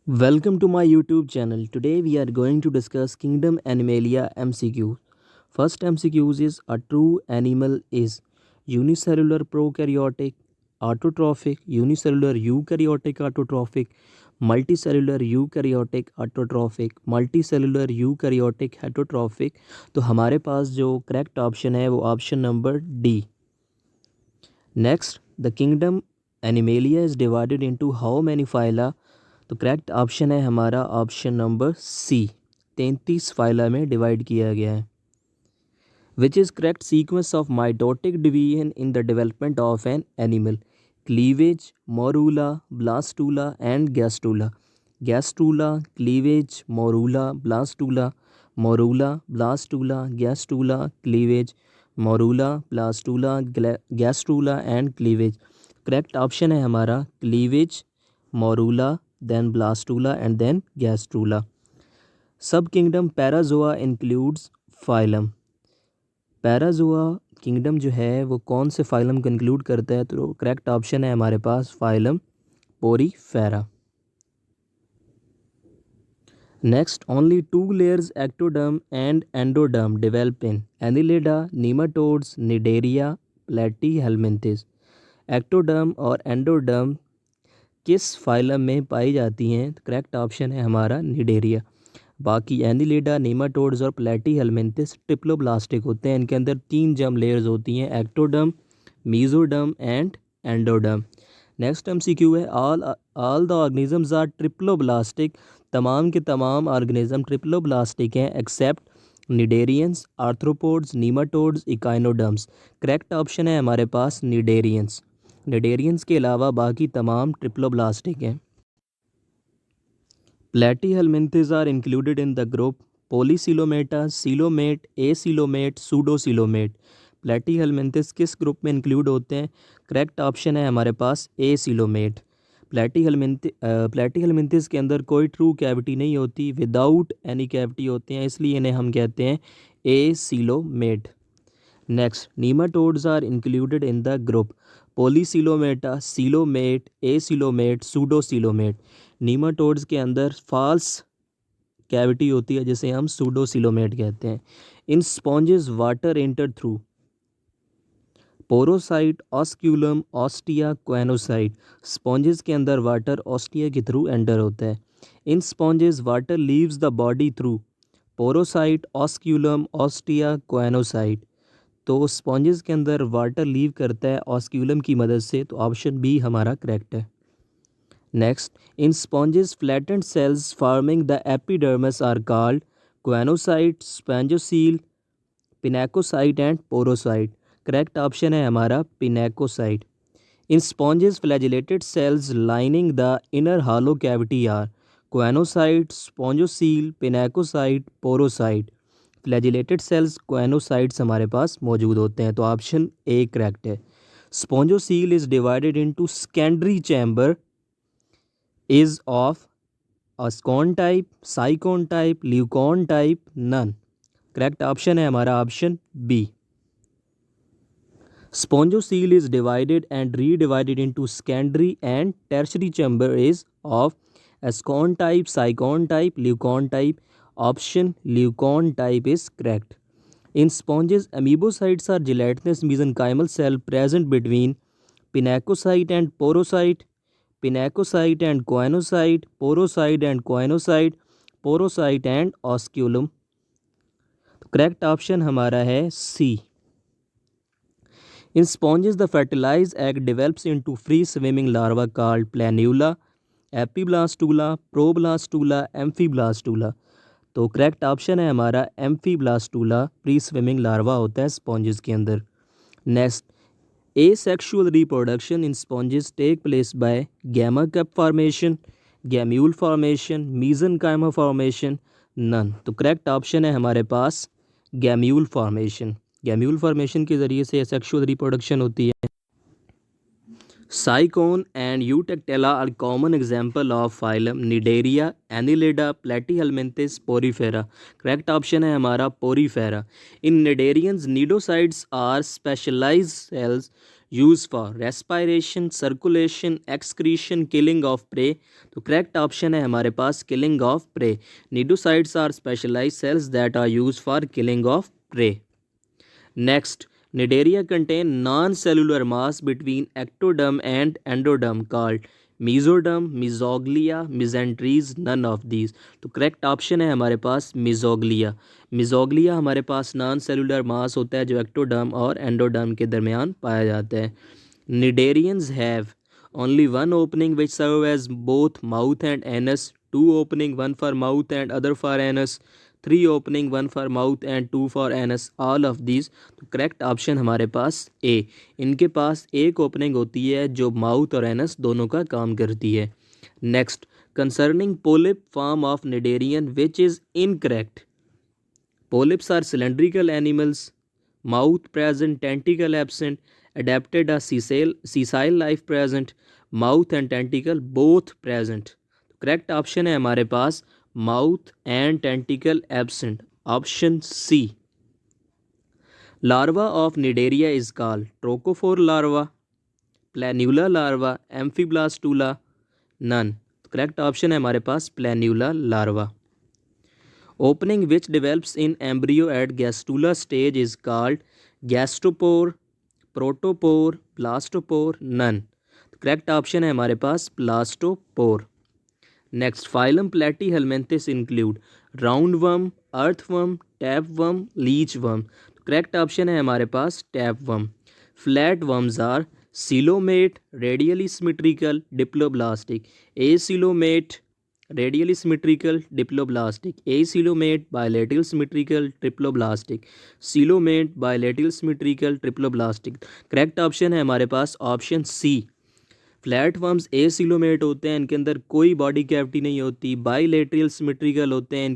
Welcome to my YouTube channel. Today we are going to discuss Kingdom Animalia MCQ. First MCQs is a true animal is unicellular prokaryotic autotrophic, unicellular eukaryotic autotrophic, multicellular eukaryotic autotrophic, multicellular eukaryotic heterotrophic. तो हमारे पास जो correct option है वो option number D. Next, the kingdom Animalia is divided into how many phyla? तो correct option है हमारा option number C. 33 phyla में divide किया गया है. Which is correct sequence of mitotic division in the development of an animal? Cleavage, morula, blastula and गैस्टूला. गैस्टूला, cleavage, morula, blastula, morula, blastula, गैस्टूला, cleavage, morula, blastula, गैस्टूला and cleavage. Correct option है हमारा cleavage, morula, then blastula and then gastrula. Subkingdom Parazoa includes phylum. Parazoa kingdom जो है वो कौन से phylum को include करता है? तो करेक्ट ऑप्शन है हमारे पास phylum Porifera. Next, only 2 layers ectoderm and endoderm develop in Annelida, nematodes, Cnidaria, Platyhelminthes. Ectoderm और एंडोडर्म किस फाइलम में पाई जाती हैं? तो करेक्ट ऑप्शन है हमारा निडेरिया. बाकी एनिलिडा, नेमाटोड्स और प्लेटीहेल्मिन्थिस ट्रिप्लोब्लास्टिक होते हैं. इनके अंदर 3 जर्म लेयर्स होती हैं, ectoderm, mesoderm and endoderm. Next MCQ है all the organisms are triploblastic. तमाम के तमाम ऑर्गेनिज्म ट्रिप्लोब्लास्टिक हैं except cnidarians, arthropods, nematodes, echinoderms. Correct option है हमारे पास निडेरियंस. निडेरियंस के अलावा बाकी तमाम ट्रिप्लोब्लास्टिक हैं. Platyhelminthes are included in the group polycoelomata, coelomate, acoelomate, pseudocoelomate. Platyhelminthes किस ग्रुप में इंक्लूड होते हैं? करेक्ट ऑप्शन है हमारे पास एसिलोमेट. प्लेटीहेल्मिन्थिस के अंदर कोई ट्रू कैविटी नहीं होती, विदाउट एनी कैविटी होते हैं, इसलिए इन्हें हम कहते हैं acoelomate. Next, nematodes are included in the group polycoelomata, coelomate, acoelomate, pseudocoelomate. Nematodes के अंदर फॉल्स कैविटी होती है जिसे हम सूडोसिलोमेट कहते हैं. In sponges water enter through porocyte, osculum, ostia, choanocyte. Sponges के अंदर वाटर ऑस्टिया के थ्रू एंटर होता है. In sponges water leaves the body through porocyte, osculum, ostia, choanocyte. तो स्पॉन्जेस के अंदर वाटर लीव करता है ऑस्क्यूलम की मदद से, तो ऑप्शन बी हमारा करेक्ट है. Next, in sponges flattened cells forming the epidermis are called choanocyte, spongocoel, pinacocyte and porocyte. Correct option है हमारा pinacocyte. In sponges flagellated cells lining the inner hollow cavity are choanocyte, spongocoel, pinacocyte, porocyte. Flagellated cells choanocytes हमारे पास मौजूद होते हैं, तो option A correct है. Spongocoel is divided into secondary chamber is of ascon type, sycon type, leucon type, none. Correct option है हमारा option B. Spongocoel is divided and redivided into secondary and tertiary chamber is of Ascon type, Sycon type, Leucon type. Option Leucon type is correct. In sponges, amoebocytes are gelatinous mesenchymal cell present between pinacocyte and porocyte, pinacocyte and coinocyte, porocyte and coinocyte, porocyte and osculum. Correct option हमारा है सी. In sponges, the fertilized egg develops into free-swimming larva called planula, epiblastula, problastula, amphiblastula. तो correct option है हमारा एम्फीब्लास्टूला. Pre swimming larva होता है sponges के अंदर. Next, asexual reproduction in sponges take place by gamma cup formation, gamule formation, mesenchyma formation, none. तो correct option है हमारे पास गैम्यूल फॉर्मेशन. गैम्यूल फॉर्मेशन के ज़रिए से सेक्सुअल रिप्रोडक्शन होती है. Sycon and Euplectella are common example of phylum Cnidaria, Annelida, Platyhelminthes, Porifera. Correct option है हमारा Porifera. In cnidarians cnidocytes are specialised cells use for respiration, circulation, excretion, killing of prey. तो correct option है हमारे पास killing of prey. Cnidocytes are specialised cells that are use for killing of prey. Next, Cnidaria contain non-cellular mass between ectoderm and endoderm called mesoderm, mesoglea, mesenteries, none of these। तो correct option है हमारे पास mesoglea। mesoglea हमारे पास non cellular मास होता है जो ectoderm और endoderm के दरमियान पाया जाता है। Cnidarians have only one opening which serve as both mouth and anus, two opening, one for mouth and other for anus, three opening, one for mouth and two for anus, all of these. तो correct option हमारे पास ए, इनके पास एक opening होती है जो mouth और anus दोनों का काम करती है। Next, concerning polyp form of cnidarian which is incorrect. Polyps are cylindrical animals, mouth present, tentacle absent, adapted a sessile life present, mouth and tentacle both present। Correct option है हमारे पास mouth and tentacle absent, option C. Larva of Cnidaria is called trochophore larva, planula larva, amphiblastula, none. Correct option है हमारे पास planula larva. Opening which develops in embryo at gastrula stage is called gastropore, protopore, blastopore, none। Correct option है हमारे पास blastopore. Next, phylum Platyhelminthes include roundworm, earthworm, tapeworm, leechworm. Correct option है हमारे पास tapeworm. Flat worms are coelomate, radially symmetrical, diploblastic, acoelomate, radially symmetrical, diploblastic, acoelomate, bilateral symmetrical, triploblastic, coelomate, bilateral symmetrical, triploblastic. Correct option है हमारे पास option C. Flat worms acoelomate होते हैं, इनके अंदर कोई बॉडी कैविटी नहीं होती, बाइलेटरल सिमेट्रिकल होते हैं,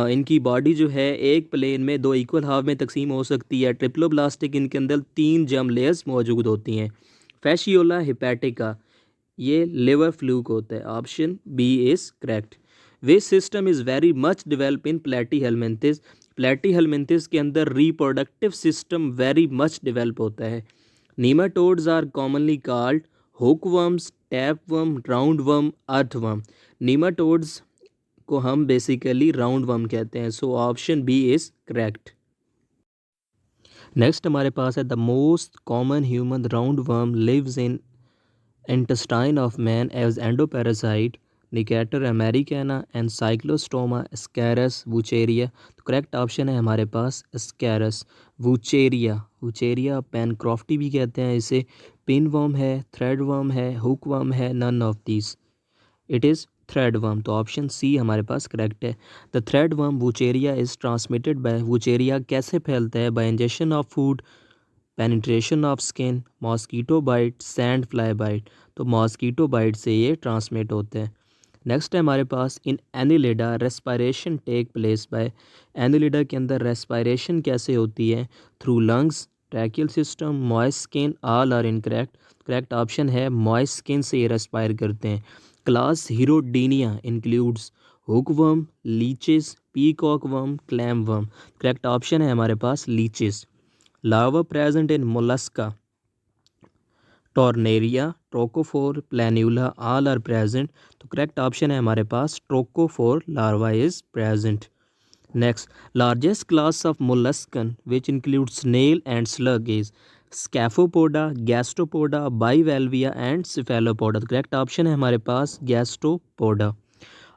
इनकी बॉडी जो है एक प्लेन में दो इक्वल हाफ में तकसीम हो सकती है। ट्रिप्लोब्लास्टिक, इनके अंदर तीन जर्म लेयर्स मौजूद होती हैं। फैशियोला हिपैटिका, ये लिवर फ्लूक होता है, option B is correct. Which system is very much develop in Platyhelminthes. Platyhelminthes के अंदर reproductive system very much develop होता है। Nematodes are commonly called hookworms, tapeworm, roundworm, earthworm. Nematodes को हम basically roundworm कहते हैं, so option B is correct. Next हमारे पास है the most common human roundworm lives in intestine of man as endoparasite, Necator americana and Cyclostoma ascaris wucheria। तो correct option है हमारे पास ascaris wucheria। wucheria पेनक्रॉफ्टी भी कहते हैं इसे, पिन वर्म है, थ्रेड वर्म है, हुक वर्म है, none of these, it is thread worm. तो ऑप्शन सी हमारे पास करेक्ट है। The thread worm Wuchereria is transmitted by, Wuchereria कैसे फैलता है, by injection of food, penetration of skin, mosquito bite, sand fly bite. तो mosquito bite से ये ट्रांसमिट होते हैं। नेक्स्ट है हमारे पास in Annelida respiration take place by. Annelida के अंदर रेस्पायरेशन कैसे होती है, through lungs, tracheal system, moist skin, all are incorrect. Correct option है मॉइस्ट स्किन से ये रेस्पायर करते हैं। Class Hirudinea includes hookworm, leeches, peacock worm, clam worm. Correct option है हमारे पास leeches. Larvae present in mollusca, Tornaria, Trochophore, Planula, all are present। तो correct option है हमारे पास Trochophore larva is present। Next, largest class of molluscan which includes snail and slug is Scaphopoda, Gastropoda, Bivalvia and Cephalopoda। तो correct option है हमारे पास Gastropoda।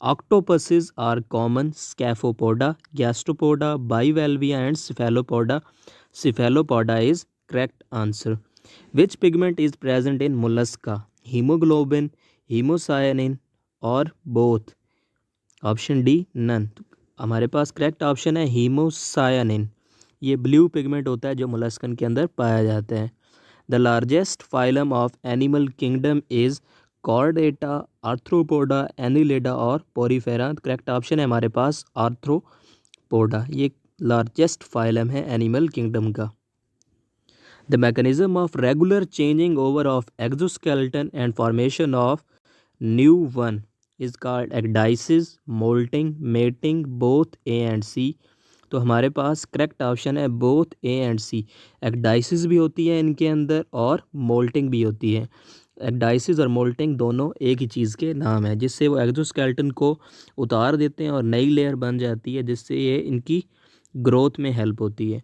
Octopuses are common, Scaphopoda, Gastropoda, Bivalvia and Cephalopoda। Cephalopoda is correct answer। Which pigment is present in mollusca? Hemoglobin, hemocyanin or both? Option D none. हमारे पास correct option है हीमोसायानिन। ये blue pigment होता है जो molluscan के अंदर पाया जाता है। The largest phylum of animal kingdom is Chordata, Arthropoda, Annelida और पोरीफेरा। करेक्ट ऑप्शन है हमारे पास आर्थ्रोपोडा, ये लार्जेस्ट फाइलम है एनिमल किंगडम का। The mechanism of regular changing over of exoskeleton and formation of new one is called ecdysis, moulting, mating, both A and C. तो हमारे पास करेक्ट ऑप्शन है both A and C. Ecdysis भी होती है इनके अंदर और मोल्टिंग भी होती है। एक्डाइसिस और मोल्टिंग दोनों एक ही चीज़ के नाम है, जिससे वो एक्जोस्केलेटन को उतार देते हैं और नई लेयर बन जाती है, जिससे ये इनकी ग्रोथ में हेल्प होती है।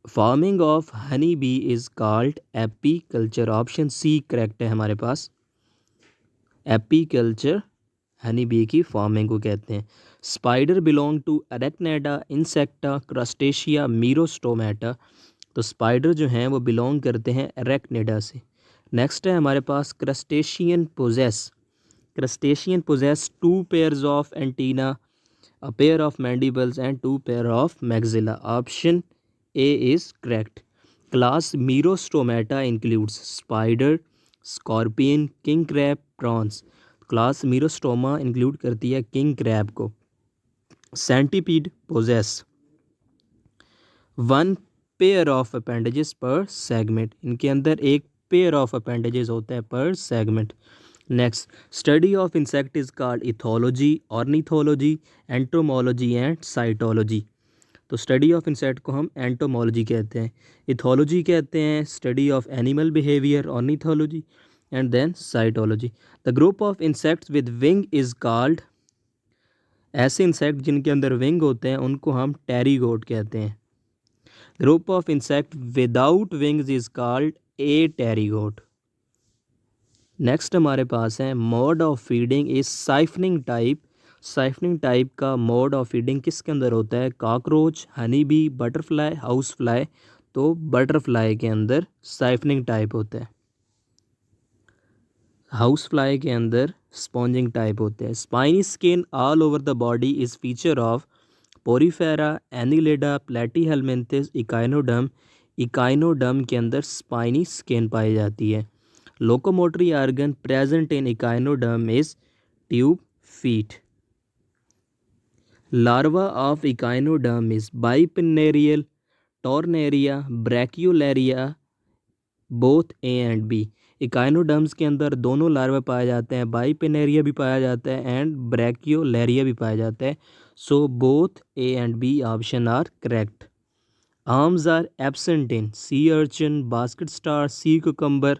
Farming of honey bee is called apiculture. Option C correct है हमारे पास। एपी कल्चर हनी बी की फार्मिंग को कहते हैं। Spider belong to Arachnida, Insecta, Crustacea, Merostomata. तो स्पाइडर जो हैं वो बिलोंग करते हैं अरेक्नेडा से। नेक्स्ट है हमारे पास crustacean possess. Crustacean possess 2 pairs of antennae, a pair of mandibles and 2 pair of maxilla. Option A is correct. Class Merostomata includes spider, scorpion, king crab, prawns. Class Merostoma include करती है king crab को। Centipede possess 1 pair of appendages per segment. इनके अंदर एक pair of appendages होता है per segment. Next, study of insect is called ethology, ornithology, entomology and cytology. तो study of insect को हम एंटोमोलॉजी कहते हैं, इथोलॉजी कहते हैं study of animal behaviour, ornithology and then cytology. The group of insects with wing is called, ऐसे insect जिनके अंदर विंग होते हैं उनको हम टेरीगोट कहते हैं। Group of insect without wings is called Apterygota. Next हमारे पास है mode of feeding is siphoning type. Siphoning type का मोड ऑफ फीडिंग किसके अंदर होता है? Cockroach, honey bee, butterfly, house fly. तो बटरफ्लाई के अंदर साइफनिंग टाइप होता है, हाउस फ्लाई के अंदर स्पॉन्जिंग टाइप होते हैं। Spiny skin all over the body is feature of Porifera, Annelida, Platyhelminthes, echinoderm. Echinoderm के अंदर स्पाइनी स्किन पाई जाती है। Locomotory organ present in echinoderm is tube feet. Larva of echinoderm is bipinnaria, tornaria, brachiolaria, both A and B. Echinoderms के अंदर दोनों larva पाए जाते हैं, बाइपिनेरिया भी पाया जाता है एंड ब्रैक्यूलेरिया भी पाया जाता है। So both A and B option are correct. Arms are absent in sea urchin, basket star, sea cucumber,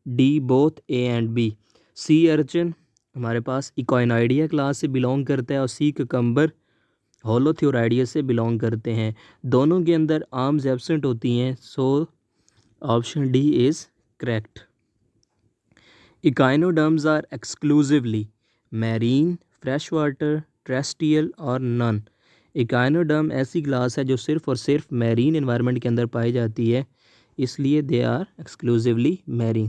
D both A and B. Sea urchin हमारे पास इक्वाइनाइडिया क्लास से बिलोंग करता है और सी कुकम्बर होलोथ्योराइडिया से बिलोंग करते हैं। दोनों के अंदर आर्म्स एब्सेंट होती हैं, so option D is correct. Echinoderms are exclusively marine, fresh water, terrestrial और नन। इकाइनोडर्म ऐसी क्लास है जो सिर्फ और सिर्फ मैरीन एनवायरनमेंट के अंदर पाई जाती है, इसलिए दे आर एक्सक्लूसिवली मैरीन।